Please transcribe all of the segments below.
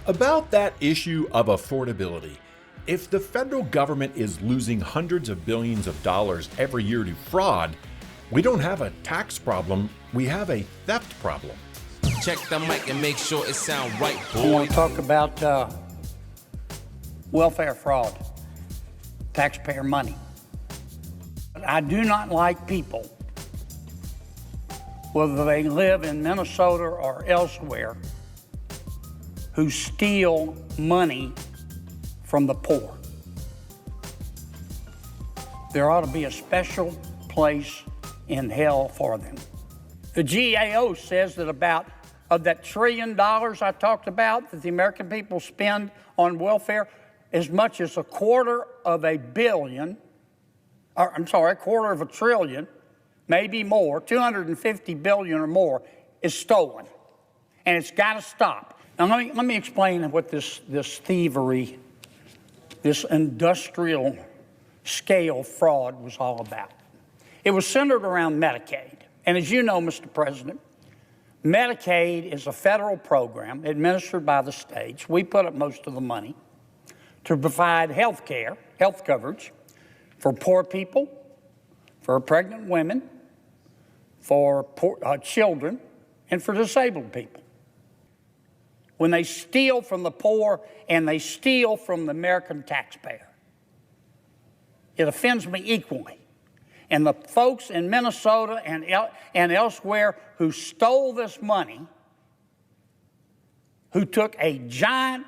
About that issue of affordability, if the federal government is losing hundreds of billions of dollars every year to fraud, we don't have a tax problem, we have a theft problem. Check the mic and make sure it sound right, I boy. want to talk about welfare fraud, taxpayer money. I do not like people, whether they live in Minnesota or elsewhere, who steal money from the poor. There ought to be a special place in hell for them. The GAO says that of that $1 trillion I talked about that the American people spend on welfare, as much as a quarter of a trillion, maybe more, 250 billion or more, is stolen. And it's got to stop. Now let me explain what this thievery, this industrial scale fraud was all about. It was centered around Medicaid. And as you know, Mr. President, Medicaid is a federal program administered by the states. We put up most of the money to provide health coverage for poor people, for pregnant women, for children, and for disabled people. When they steal from the poor and they steal from the American taxpayer, it offends me equally. And the folks in Minnesota and elsewhere who stole this money, who took a giant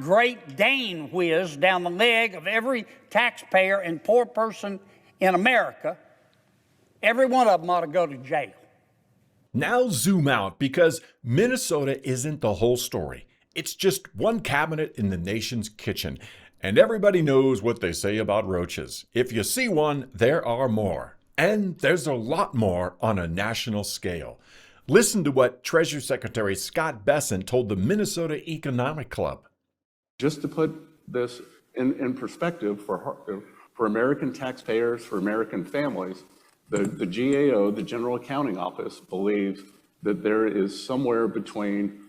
Great Dane whiz down the leg of every taxpayer and poor person in America, every one of them ought to go to jail. Now zoom out, because Minnesota isn't the whole story. It's just one cabinet in the nation's kitchen. And everybody knows what they say about roaches. If you see one, there are more. And there's a lot more on a national scale. Listen to what Treasury Secretary Scott Bessent told the Minnesota Economic Club. Just to put this in perspective for American taxpayers, for American families, the GAO, the General Accounting Office, believes that there is somewhere between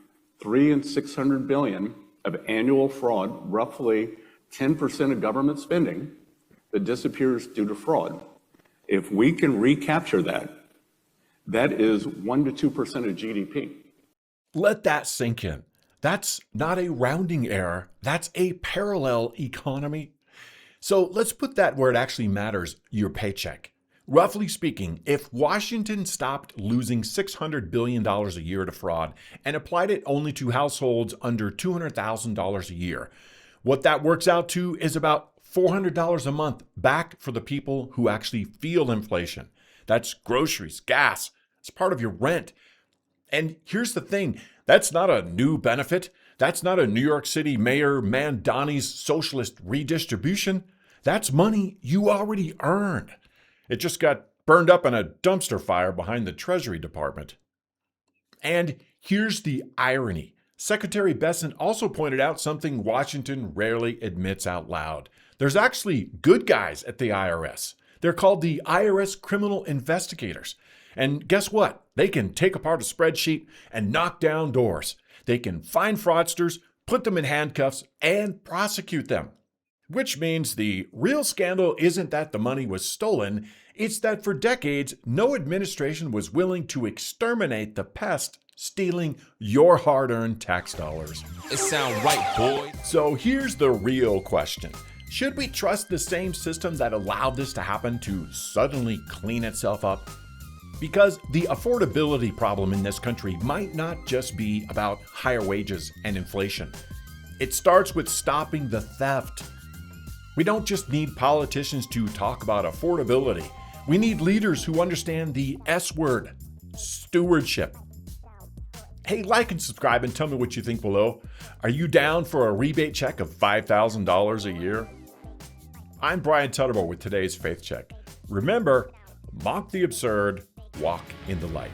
300 and 600 billion of annual fraud, roughly 10% of government spending, that disappears due to fraud. If we can recapture that, that is 1 to 2% of GDP. Let that sink in. That's not a rounding error. That's a parallel economy. So let's put that where it actually matters, your paycheck. Roughly speaking, if Washington stopped losing $600 billion a year to fraud and applied it only to households under $200,000 a year, what that works out to is about $400 a month back for the people who actually feel inflation. That's groceries, gas, it's part of your rent. And here's the thing, that's not a new benefit. That's not a New York City Mayor Mandani's socialist redistribution. That's money you already earned. It just got burned up in a dumpster fire behind the Treasury Department. And here's the irony. Secretary Bessent also pointed out something Washington rarely admits out loud. There's actually good guys at the IRS. They're called the IRS criminal investigators. And guess what? They can take apart a spreadsheet and knock down doors. They can find fraudsters, put them in handcuffs, and prosecute them. Which means the real scandal isn't that the money was stolen, it's that for decades, no administration was willing to exterminate the pest stealing your hard-earned tax dollars. It sound right, boy. So here's the real question. Should we trust the same system that allowed this to happen to suddenly clean itself up? Because the affordability problem in this country might not just be about higher wages and inflation. It starts with stopping the theft. We don't just need politicians to talk about affordability. We need leaders who understand the S word, stewardship. Hey, like and subscribe and tell me what you think below. Are you down for a rebate check of $5,000 a year? I'm Brian Tutterbo with today's Faith Check. Remember, mock the absurd, walk in the light.